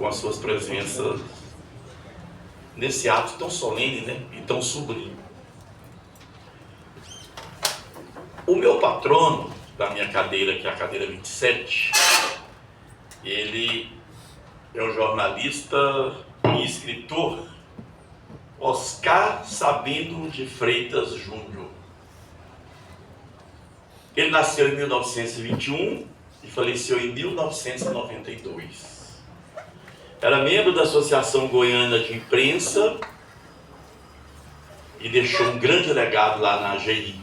com as suas presenças nesse ato tão solene, né? E tão sublime. O meu patrono da minha cadeira, que é a cadeira 27, ele é um jornalista e escritor Oscar Sabino de Freitas Júnior. Ele nasceu em 1921 e faleceu em 1992. Era membro da Associação Goiana de Imprensa e deixou um grande legado lá na AGI,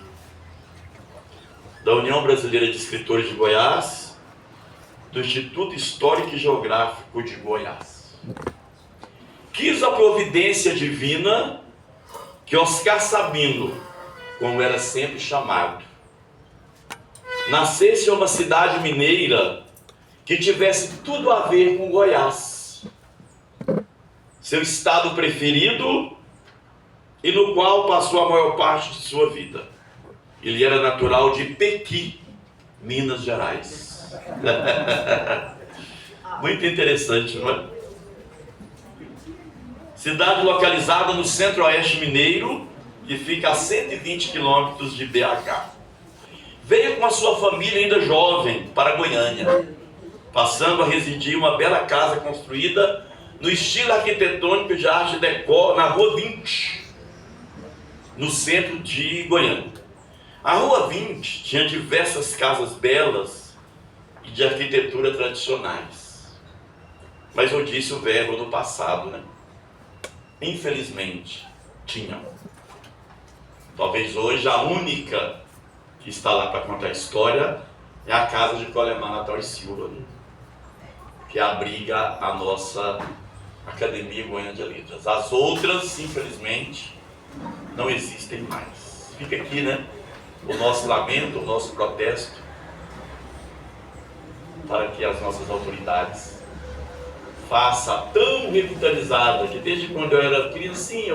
da União Brasileira de Escritores de Goiás, do Instituto Histórico e Geográfico de Goiás. Quis a providência divina que Oscar Sabino, como era sempre chamado, nascesse em uma cidade mineira que tivesse tudo a ver com Goiás, seu estado preferido e no qual passou a maior parte de sua vida. Ele era natural de Pequi, Minas Gerais. Muito interessante, não é? Cidade localizada no centro-oeste mineiro, que fica a 120 quilômetros de BH. Veio com a sua família ainda jovem para Goiânia, passando a residir em uma bela casa construída no estilo arquitetônico de Arte Deco, na Rua 20, no centro de Goiânia. A Rua 20 tinha diversas casas belas e de arquitetura tradicionais. Mas eu disse o verbo no passado, né? Infelizmente, tinha. Talvez hoje a única que está lá para contar a história é a casa de Colemar Natal e Silva, né? Que abriga a nossa Academia Goiana de Letras. As outras, infelizmente, não existem mais. Fica aqui, né? O nosso lamento, o nosso protesto, para que as nossas autoridades façam tão revitalizada, que desde quando eu era criancinha,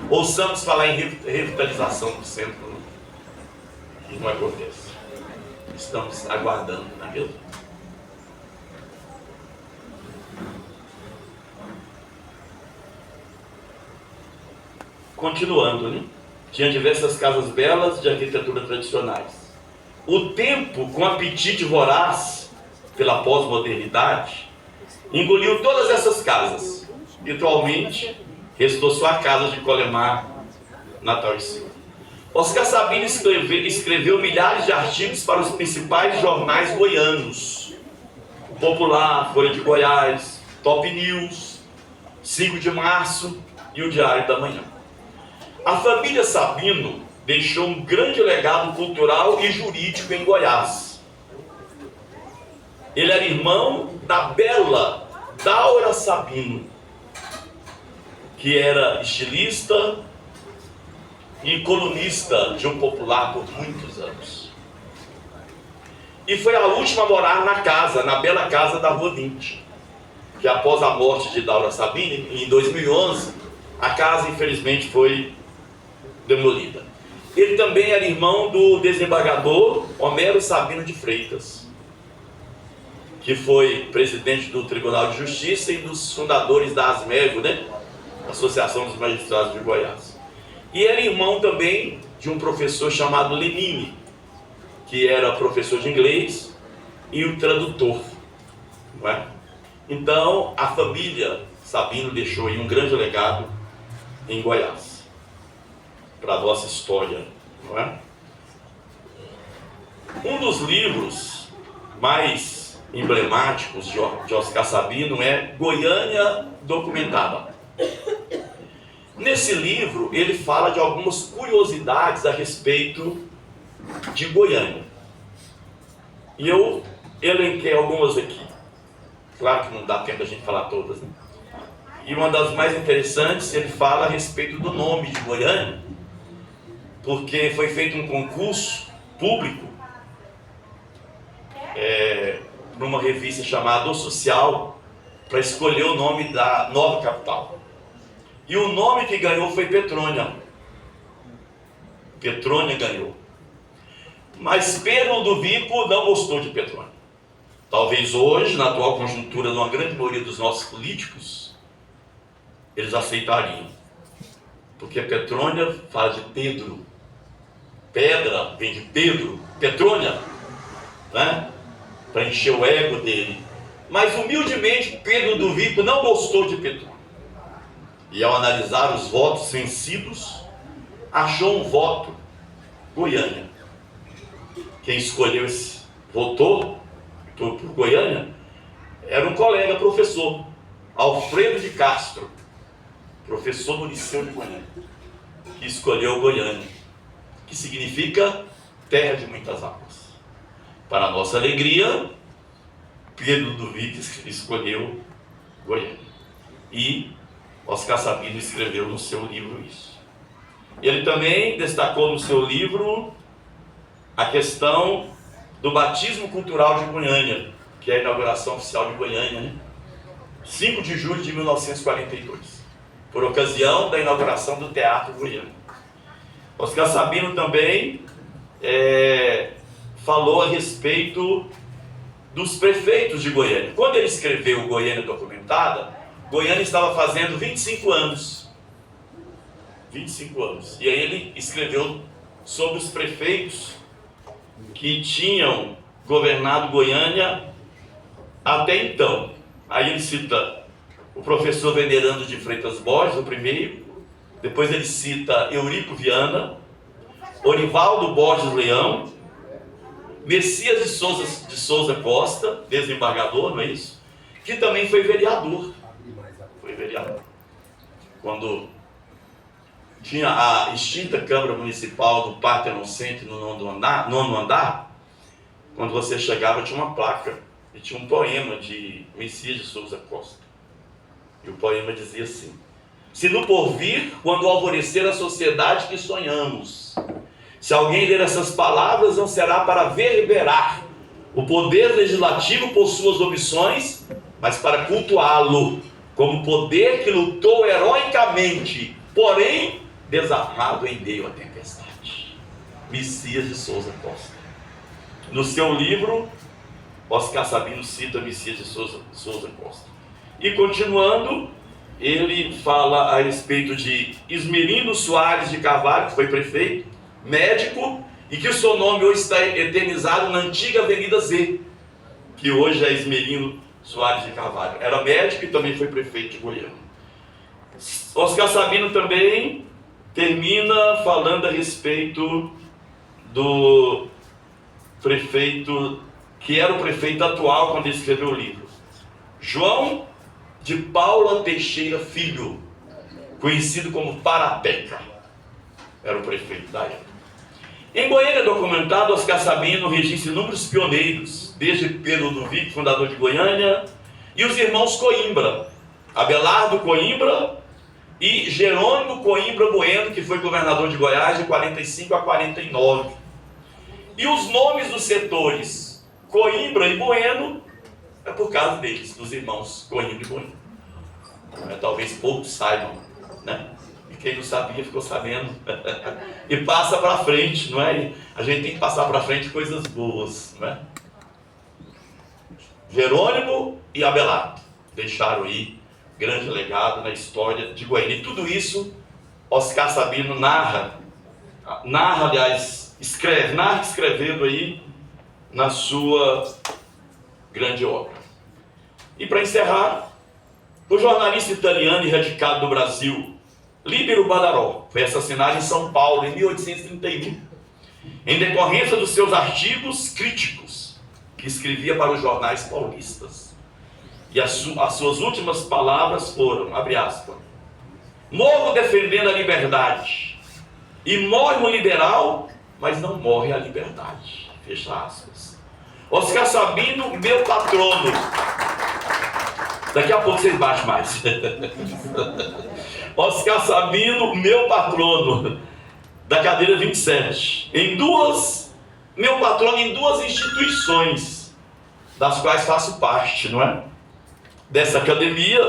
ouçamos falar em revitalização do centro, e não acontece. Estamos aguardando, não é mesmo? Continuando, né? Tinha diversas casas belas de arquitetura tradicionais. O tempo, com apetite voraz pela pós-modernidade, engoliu todas essas casas. E atualmente, restou só a casa de Colemar Natal e Silva. Oscar Sabino escreveu milhares de artigos para os principais jornais goianos: o Popular, Folha de Goiás, Top News, 5 de Março e o Diário da Manhã. A família Sabino deixou um grande legado cultural e jurídico em Goiás. Ele era irmão da bela Daura Sabino, que era estilista e colunista de um Popular por muitos anos. E foi a última a morar na casa, na bela casa da Rua 20, que após a morte de Daura Sabino, em 2011, a casa infelizmente foi demolida. Ele também era irmão do desembargador Homero Sabino de Freitas, que foi presidente do Tribunal de Justiça e dos fundadores da ASMEGO, né? Associação dos Magistrados de Goiás. E era irmão também de um professor chamado Lenine, que era professor de inglês e um tradutor, não é? Então, a família Sabino deixou aí um grande legado em Goiás, para a nossa história, não é? Um dos livros mais emblemáticos de Oscar Sabino é Goiânia Documentada. Nesse livro, ele fala de algumas curiosidades a respeito de Goiânia. E eu elenquei algumas aqui. Claro que não dá tempo da gente falar todas, né? E uma das mais interessantes, ele fala a respeito do nome de Goiânia, porque foi feito um concurso público numa revista chamada O Social, para escolher o nome da nova capital. E o nome que ganhou foi Petrônia. Petrônia ganhou. Mas Pedro Ludovico não gostou de Petrônia. Talvez hoje, na atual conjuntura de uma grande maioria dos nossos políticos, eles aceitariam. Porque Petrônia fala de Pedro. Pedra vem de Pedro. Petrônia, né? Para encher o ego dele. Mas humildemente Pedro do Vico não gostou de Petrônia. E ao analisar os votos vencidos, achou um voto Goiânia. Quem escolheu votou por Goiânia era um colega professor, Alfredo de Castro, professor do Liceu de Goiânia, que escolheu Goiânia, que significa terra de muitas águas. Para a nossa alegria, Pedro do Vico escolheu Goiânia. E Oscar Sabino escreveu no seu livro isso. Ele também destacou no seu livro a questão do batismo cultural de Goiânia, que é a inauguração oficial de Goiânia, né? 5 de julho de 1942, por ocasião da inauguração do Teatro Goiânia. Oscar Sabino também falou a respeito dos prefeitos de Goiânia. Quando ele escreveu Goiânia Documentada, Goiânia estava fazendo 25 anos. 25 anos. E aí ele escreveu sobre os prefeitos que tinham governado Goiânia até então. Aí ele cita o professor Venerando de Freitas Borges, o primeiro. Depois ele cita Eurico Viana, Orivaldo Borges Leão, Messias de Souza Costa, desembargador, não é isso? Que também foi vereador. Foi vereador. Quando tinha a extinta Câmara Municipal do Partenon Center no nono andar, quando você chegava tinha uma placa e tinha um poema de Messias de Souza Costa. E o poema dizia assim: se no porvir, quando alvorecer a sociedade que sonhamos, se alguém ler essas palavras, não será para verberar o poder legislativo por suas omissões, mas para cultuá-lo como poder que lutou heroicamente, porém desarmado em meio à tempestade. Messias de Souza Costa. No seu livro, Oscar Sabino cita Messias de Souza Costa. E continuando, ele fala a respeito de Ismerino Soares de Carvalho, que foi prefeito, médico, e que o seu nome hoje está eternizado na antiga Avenida Z, que hoje é Ismerino Soares de Carvalho. Era médico e também foi prefeito de Goiânia. Oscar Sabino também termina falando a respeito do prefeito, que era o prefeito atual quando ele escreveu o livro, João de Paula Teixeira Filho, conhecido como Parapeca, era o prefeito da época. Em Goiânia Documentado, Oscar Sabino registra inúmeros pioneiros, desde Pedro do Vico, fundador de Goiânia, e os irmãos Coimbra, Abelardo Coimbra e Jerônimo Coimbra Bueno, que foi governador de Goiás de 45 a 49. E os nomes dos setores Coimbra e Bueno é por causa deles, dos irmãos Coimbra e Bueno. Talvez poucos saibam, né? E quem não sabia ficou sabendo. E passa para frente, não é? A gente tem que passar para frente coisas boas, não é? Jerônimo e Abelardo deixaram aí grande legado na história de Goiânia. E tudo isso Oscar Sabino narra, aliás, escrevendo aí na sua grande obra. E para encerrar, o jornalista italiano e radicado do Brasil, Líbero Badaró, foi assassinado em São Paulo em 1831, em decorrência dos seus artigos críticos que escrevia para os jornais paulistas. E as suas últimas palavras foram, abre aspas, morro defendendo a liberdade, e morre um liberal, mas não morre a liberdade, fecha aspas. Oscar Sabino, meu patrono. Daqui a pouco vocês baixam mais. Oscar Sabino, meu patrono, da cadeira 27. Meu patrono em duas instituições, das quais faço parte, não é? Dessa academia.